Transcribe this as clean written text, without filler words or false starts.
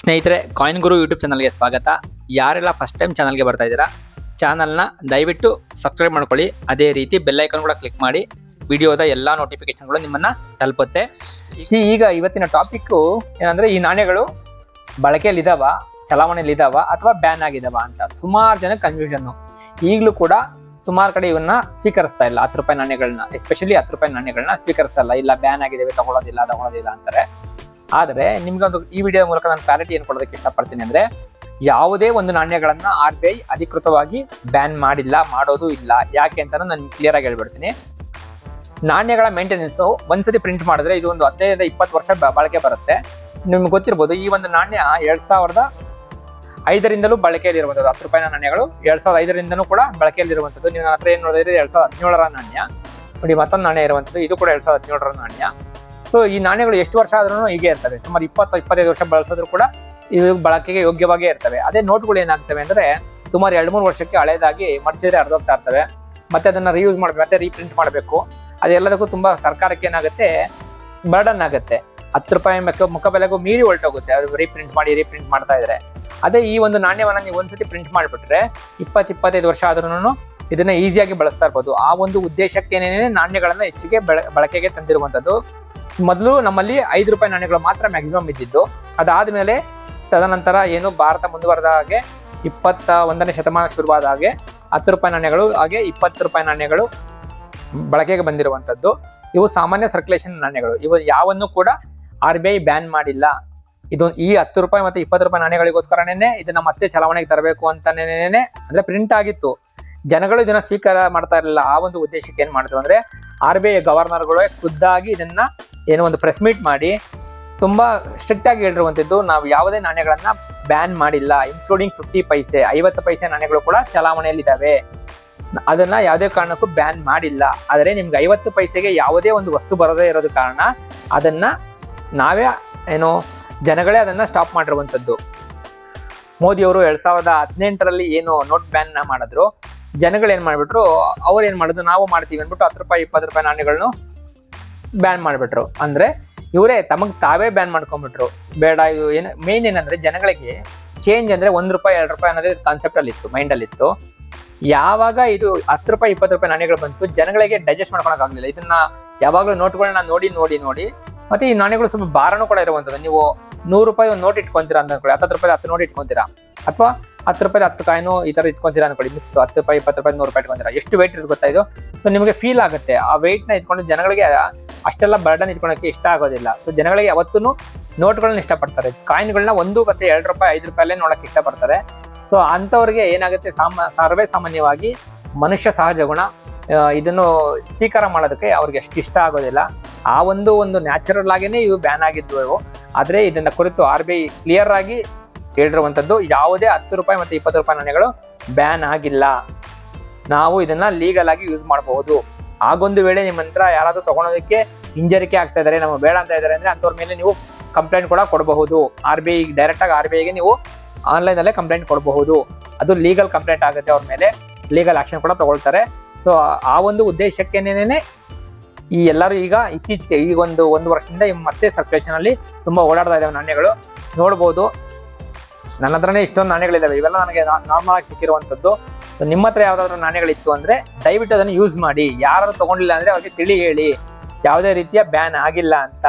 ಸ್ನೇಹಿತರೆ, ಕಾಯಿನ್ ಗುರು ಯೂಟ್ಯೂಬ್ ಚಾನಲ್ಗೆ ಸ್ವಾಗತ. ಯಾರೆಲ್ಲ ಫಸ್ಟ್ ಟೈಮ್ ಚಾನಲ್ಗೆ ಬರ್ತಾ ಇದ್ದೀರಾ, ಚಾನಲ್ನ ದಯವಿಟ್ಟು ಸಬ್ಸ್ಕ್ರೈಬ್ ಮಾಡ್ಕೊಳ್ಳಿ. ಅದೇ ರೀತಿ ಬೆಲ್ ಐಕಾನ್ ಕೂಡ ಕ್ಲಿಕ್ ಮಾಡಿ. ವಿಡಿಯೋದ ಎಲ್ಲ ನೋಟಿಫಿಕೇಶನ್ಗಳು ನಿಮ್ಮನ್ನ ತಲುಪುತ್ತೆ. ಈಗ ಇವತ್ತಿನ ಟಾಪಿಕ್ ಏನಂದ್ರೆ, ಈ ನಾಣ್ಯಗಳು ಬಳಕೆಯಲ್ಲಿ ಇದಾವ, ಚಲಾವಣೆಯಲ್ಲಿ ಇದಾವ ಅಥವಾ ಬ್ಯಾನ್ ಆಗಿದಾವ ಅಂತ ಸುಮಾರು ಜನ ಕನ್ಫ್ಯೂಷನ್. ಈಗಲೂ ಕೂಡ ಸುಮಾರು ಕಡೆ ಇವನ್ನ ಸ್ವೀಕರಿಸ್ತಾ ಇಲ್ಲ. 10 ರೂಪಾಯಿ ನಾಣ್ಯಗಳನ್ನ, ಎಸ್ಪೆಷಲಿ 10 ರೂಪಾಯಿ ನಾಣ್ಯಗಳನ್ನ ಸ್ವೀಕರಿಸ್ತಾ ಇಲ್ಲ ಬ್ಯಾನ್ ಆಗಿದ್ದೇವೆ, ತಗೊಳ್ಳೋದಿಲ್ಲ ಅಂತಾರೆ. ಆದ್ರೆ ನಿಮ್ಗೊಂದು ಈ ವಿಡಿಯೋ ಮೂಲಕ ನಾನು ಕ್ಲಾರಿಟಿ ಏನ್ ಕೊಡೋದಕ್ಕೆ ಇಷ್ಟಪಡ್ತೀನಿ ಅಂದ್ರೆ, ಯಾವುದೇ ಒಂದು ನಾಣ್ಯಗಳನ್ನ RBI ಅಧಿಕೃತವಾಗಿ ಬ್ಯಾನ್ ಮಾಡಿಲ್ಲ, ಮಾಡೋದು ಇಲ್ಲ. ಯಾಕೆ ಅಂತ ನಾನು ಕ್ಲಿಯರ್ ಆಗಿ ಹೇಳ್ಬಿಡ್ತೀನಿ. ನಾಣ್ಯಗಳ ಮೇಂಟೆನೆನ್ಸ್ ಒಂದ್ಸತಿ ಪ್ರಿಂಟ್ ಮಾಡಿದ್ರೆ ಇದು ಒಂದು 15-20 ವರ್ಷ ಬಳಕೆ ಬರುತ್ತೆ. ನಿಮ್ಗೆ ಗೊತ್ತಿರ್ಬೋದು, ಈ ಒಂದು ನಾಣ್ಯ 2005ರಿಂದಲೂ ಬಳಕೆಯಲ್ಲಿರುವಂಥದ್ದು. 10 ರೂಪಾಯಿ ನಾಣ್ಯಗಳು 2005ರಿಂದನೂ ಕೂಡ ಬಳಕೆಯಲ್ಲಿರುವಂಥದ್ದು. ನೀವು ನನ್ನ ಹತ್ರ ಏನ್ ನೋಡಿದ್ರೆ 2017ರ ನಾಣ್ಯ ನೋಡಿ, ಮತ್ತೊಂದು ನಾಣ್ಯ ಇರುವಂಥದ್ದು, ಇದು ಕೂಡ 2017ರ ನಾಣ್ಯ. ಸೊ ಈ ನಾಣ್ಯಗಳು ಎಷ್ಟು ವರ್ಷ ಆದ್ರೂ ಹೀಗೆ ಇರ್ತವೆ. ಸುಮಾರು 20-25 ವರ್ಷ ಬಳಸಿದ್ರು ಕೂಡ ಇದು ಬಳಕೆಗೆ ಯೋಗ್ಯವಾಗೇ ಇರ್ತವೆ. ಅದೇ ನೋಟ್ಗಳು ಏನಾಗ್ತವೆ ಅಂದ್ರೆ, ಸುಮಾರು 2-3 ವರ್ಷಕ್ಕೆ ಹಳೇದಾಗಿ ಮಡಚಿದ್ರೆ ಹರಿದೋಗ್ತಾ ಇರ್ತವೆ. ಮತ್ತೆ ಅದನ್ನ ರೀಯೂಸ್ ಮಾಡ್ಬೇಕು, ಮತ್ತೆ ರೀಪ್ರಿಂಟ್ ಮಾಡಬೇಕು. ಅದೆಲ್ಲದಕ್ಕೂ ತುಂಬಾ ಸರ್ಕಾರಕ್ಕೆ ಏನಾಗುತ್ತೆ, ಬರ್ಡನ್ ಆಗುತ್ತೆ. 10 ರೂಪಾಯಿ ಮುಖಬೆಲೆಗೂ ಮೀರಿ ಹೊರಟೋಗುತ್ತೆ ಅದು ರೀಪ್ರಿಂಟ್ ಮಾಡ್ತಾ ಇದ್ರೆ. ಅದೇ ಈ ಒಂದು ನಾಣ್ಯವನ್ನ ನೀವು ಒಂದ್ಸತಿ ಪ್ರಿಂಟ್ ಮಾಡಿಬಿಟ್ರೆ 20-25 ವರ್ಷ ಆದ್ರೂ ಇದನ್ನ ಈಸಿಯಾಗಿ ಬಳಸ್ತಾ ಇರ್ಬೋದು. ಆ ಒಂದು ಉದ್ದೇಶಕ್ಕೇನೇ ನಾಣ್ಯಗಳನ್ನ ಹೆಚ್ಚಿಗೆ ಬಳಕೆಗೆ ತಂದಿರುವಂತದ್ದು. ಮೊದಲು ನಮ್ಮಲ್ಲಿ 5 ರೂಪಾಯಿ ನಾಣ್ಯಗಳು ಮಾತ್ರ ಮ್ಯಾಕ್ಸಿಮಮ್ ಇದ್ದಿದ್ದು. ಅದಾದ್ಮೇಲೆ ತದನಂತರ ಏನು ಭಾರತ ಮುಂದುವರೆದ ಹಾಗೆ 21ನೇ ಶತಮಾನ ಶುರುವಾದ ಹಾಗೆ 10 ರೂಪಾಯಿ ನಾಣ್ಯಗಳು, ಹಾಗೆ 20 ರೂಪಾಯಿ ನಾಣ್ಯಗಳು ಬಳಕೆಗೆ ಬಂದಿರುವಂತದ್ದು. ಇವು ಸಾಮಾನ್ಯ ಸರ್ಕ್ಯುಲೇಷನ್ ನಾಣ್ಯಗಳು. ಇವು ಯಾವನ್ನು ಕೂಡ RBI ಬ್ಯಾನ್ ಮಾಡಿಲ್ಲ. ಇದು ಈ 10 ರೂಪಾಯಿ ಮತ್ತೆ 20 ರೂಪಾಯಿ ನಾಣ್ಯಗಳಿಗೋಸ್ಕರನೇ ಇದನ್ನ ಮತ್ತೆ ಚಲಾವಣೆಗೆ ತರಬೇಕು ಅಂತಾನೆ ಅಂದ್ರೆ ಪ್ರಿಂಟ್ ಆಗಿತ್ತು. ಜನಗಳು ಇದನ್ನ ಸ್ವೀಕಾರ ಮಾಡ್ತಾ ಇರಲಿಲ್ಲ. ಆ ಒಂದು ಉದ್ದೇಶಕ್ಕೆ ಏನ್ ಮಾಡಿದ್ರು ಅಂದ್ರೆ, RBI ಗವರ್ನರ್ಗಳು ಖುದ್ದಾಗಿ ಇದನ್ನ ಏನೋ ಒಂದು ಪ್ರೆಸ್ ಮೀಟ್ ಮಾಡಿ ತುಂಬಾ ಸ್ಟ್ರಿಕ್ಟ್ ಆಗಿ ಹೇಳಿರುವಂತದ್ದು, ನಾವು ಯಾವುದೇ ನಾಣ್ಯಗಳನ್ನ ಬ್ಯಾನ್ ಮಾಡಿಲ್ಲ, ಇನ್ಕ್ಲೂಡಿಂಗ್ 50 ಪೈಸೆ 50 ಪೈಸೆ ನಾಣ್ಯಗಳು ಕೂಡ ಚಲಾವಣೆಯಲ್ಲಿ ಇದಾವೆ. ಅದನ್ನ ಯಾವುದೇ ಕಾರಣಕ್ಕೂ ಬ್ಯಾನ್ ಮಾಡಿಲ್ಲ. ಆದರೆ ನಿಮ್ಗೆ 50 ಪೈಸೆಗೆ ಯಾವುದೇ ಒಂದು ವಸ್ತು ಬರದೇ ಇರೋದು ಕಾರಣ ಅದನ್ನ ನಾವೇ ಏನೋ ಜನಗಳೇ ಅದನ್ನ ಸ್ಟಾಪ್ ಮಾಡಿರುವಂತದ್ದು. ಮೋದಿ ಅವರು 2018ರಲ್ಲಿ ಏನು ನೋಟ್ ಬ್ಯಾನ್ ಮಾಡಿದ್ರು, ಜನಗಳು ಏನ್ ಮಾಡ್ಬಿಟ್ರು, ಅವ್ರು ಏನ್ ಮಾಡಿದ್ರು, ನಾವು ಮಾಡ್ತೀವಿ ಅಂದ್ಬಿಟ್ಟು 10 ರೂಪಾಯಿ 20 ರೂಪಾಯಿ ನಾಣ್ಯಗಳನ್ನು ಬ್ಯಾನ್ ಮಾಡಿಬಿಟ್ರು. ಅಂದ್ರೆ ಇವರೇ ತಾವೇ ಬ್ಯಾನ್ ಮಾಡ್ಕೊಂಡ್ಬಿಟ್ರು. ಬೇಡ, ಇದು ಏನು ಮೇನ್ ಏನಂದ್ರೆ, ಜನಗಳಿಗೆ ಚೇಂಜ್ ಅಂದ್ರೆ 1 ರೂಪಾಯಿ 2 ರೂಪಾಯಿ ಅನ್ನೋದೇ ಕಾನ್ಸೆಪ್ಟ್ ಅಲ್ಲಿ ಇತ್ತು, ಮೈಂಡ್ ಅಲ್ಲಿ ಇತ್ತು. ಯಾವಾಗ ಇದು 10 ರೂಪಾಯಿ 20 ರೂಪಾಯಿ ನಾಣ್ಯಗಳು ಬಂತು, ಜನಗಳಿಗೆ ಡೈಜೆಸ್ಟ್ ಮಾಡ್ಕೊಳಕ್ ಆಗ್ಲಿಲ್ಲ. ಇದನ್ನ ಯಾವಾಗ್ಲೂ ನೋಟ್ಗಳನ್ನ ನೋಡಿ ಮತ್ತೆ ಈ ನಾಣ್ಯಗಳು ಸ್ವಲ್ಪ ಭಾರನೂ ಕೂಡ ಇರುವಂತದ್ದು. ನೀವು 100 ರೂಪಾಯಿ ಒಂದು ನೋಟ್ ಇಟ್ಕೊಂತೀರಾ ಅಂತ ಅನ್ಕೊಳ್ಳಿ, 10 ರೂಪಾಯಿ 10 ನೋಟ್ ಇಟ್ಕೊಂತೀರಾ, ಅಥವಾ 10 ರೂಪಾಯಿ 10 ಕಾಯಿನು ಈ ತರ ಇಟ್ಕೊಂತೀರಾ ಅನ್ಕೊಳ್ಳಿ, ಮಿಕ್ಸ್ 10 ರೂಪಾಯಿ 20 ರೂಪಾಯಿ 100 ರೂಪಾಯಿ ಇಟ್ಕೊಂತೀರಾ. ಎಷ್ಟು ವೆಯ್ಟ್ ಇರುತ್ತೆ ಗೊತ್ತಾ ಇದು? ಸೊ ನಿಮಗೆ ಫೀಲ್ ಆಗುತ್ತೆ. ಆ ವೆಯ್ಟ್ ನ ಇಟ್ಕೊಂಡು ಜನಗಳಿಗೆ ಅಷ್ಟೆಲ್ಲ ಬರ್ಡನ್ ಇಟ್ಕೊಳಕ್ಕೆ ಇಷ್ಟ ಆಗೋದಿಲ್ಲ. ಸೊ ಜನಗಳಿಗೆ ಯಾವತ್ತೂ ನೋಟ್ಗಳನ್ನ ಇಷ್ಟಪಡ್ತಾರೆ, ಕಾಯಿನ್ಗಳನ್ನ 1 ಮತ್ತೆ 2 ರೂಪಾಯಿ 5 ರೂಪಾಯಲ್ಲೇ ನೋಡಕ್ ಇಷ್ಟಪಡ್ತಾರೆ. ಸೊ ಅಂತವ್ರಿಗೆ ಏನಾಗುತ್ತೆ, ಸರ್ವೇ ಸಾಮಾನ್ಯವಾಗಿ ಮನುಷ್ಯ ಸಹಜ ಗುಣ, ಇದನ್ನು ಸ್ವೀಕಾರ ಮಾಡೋದಕ್ಕೆ ಅವ್ರಿಗೆ ಅಷ್ಟು ಇಷ್ಟ ಆಗೋದಿಲ್ಲ. ಆ ಒಂದು ನ್ಯಾಚುರಲ್ ಆಗೇನೆ ಇವು ಬ್ಯಾನ್ ಆಗಿದ್ವು. ಆದ್ರೆ ಇದನ್ನ ಕುರಿತು RBI ಕ್ಲಿಯರ್ ಆಗಿ ಹೇಳಿರುವಂತದ್ದು, ಯಾವುದೇ 10 ರೂಪಾಯಿ ಮತ್ತೆ 20 ರೂಪಾಯಿ ನಾಣ್ಯಗಳು ಬ್ಯಾನ್ ಆಗಿಲ್ಲ. ನಾವು ಇದನ್ನ ಲೀಗಲ್ ಆಗಿ ಯೂಸ್ ಮಾಡಬಹುದು. ಆಗೊಂದು ವೇಳೆ ನಿಮ್ಮ ಹತ್ರ ಯಾರಾದ್ರೂ ತಗೊಳೋದಕ್ಕೆ ಹಿಂಜರಿಕೆ ಆಗ್ತಾ ಇದಾರೆ, ನಮಗೆ ಬೇಡ ಅಂತ ಇದಾರೆ ಅಂದ್ರೆ ಅಂತವ್ರ ಮೇಲೆ ನೀವು ಕಂಪ್ಲೇಂಟ್ ಕೂಡ ಕೊಡಬಹುದು. RBI ಡೈರೆಕ್ಟ್ ಆಗಿ RBIಗೆ ನೀವು ಆನ್ಲೈನ್ ಅಲ್ಲೇ ಕಂಪ್ಲೇಂಟ್ ಕೊಡಬಹುದು. ಅದು ಲೀಗಲ್ ಕಂಪ್ಲೇಂಟ್ ಆಗುತ್ತೆ, ಅವ್ರ ಮೇಲೆ ಲೀಗಲ್ ಆಕ್ಷನ್ ಕೂಡ ತಗೊಳ್ತಾರೆ. ಸೊ ಆ ಒಂದು ಉದ್ದೇಶಕ್ಕೇನೇನೆ ಈ ಎಲ್ಲರೂ ಈಗ ಇತ್ತೀಚೆಗೆ ಈ ಒಂದು ವರ್ಷದಿಂದ ಮತ್ತೆ ಸರ್ಕ್ಯುಲೇಷನ್ ಅಲ್ಲಿ ತುಂಬಾ ಓಡಾಡ್ತಾ ಇದಾವೆ ನಾಣ್ಯಗಳು. ನೋಡ್ಬೋದು, ನನ್ನ ಹತ್ರನೇ ಇಷ್ಟೊಂದು ನಾಣ್ಯಗಳಿದಾವೆ. ಇವೆಲ್ಲ ನನಗೆ ನಾರ್ಮಲ್ ಆಗಿ ಸಿಕ್ಕಿರುವಂತದ್ದು. ಸೊ ನಿಮ್ಮ ಹತ್ರ ಯಾವ್ದಾದ್ರು ನಾಣ್ಯಗಳಿತ್ತು ಅಂದ್ರೆ ದಯವಿಟ್ಟು ಅದನ್ನು ಯೂಸ್ ಮಾಡಿ. ಯಾರು ತಗೊಂಡಿಲ್ಲ ಅಂದ್ರೆ ಅವ್ರಿಗೆ ತಿಳಿ ಹೇಳಿ ಯಾವುದೇ ರೀತಿಯ ಬ್ಯಾನ್ ಆಗಿಲ್ಲ ಅಂತ.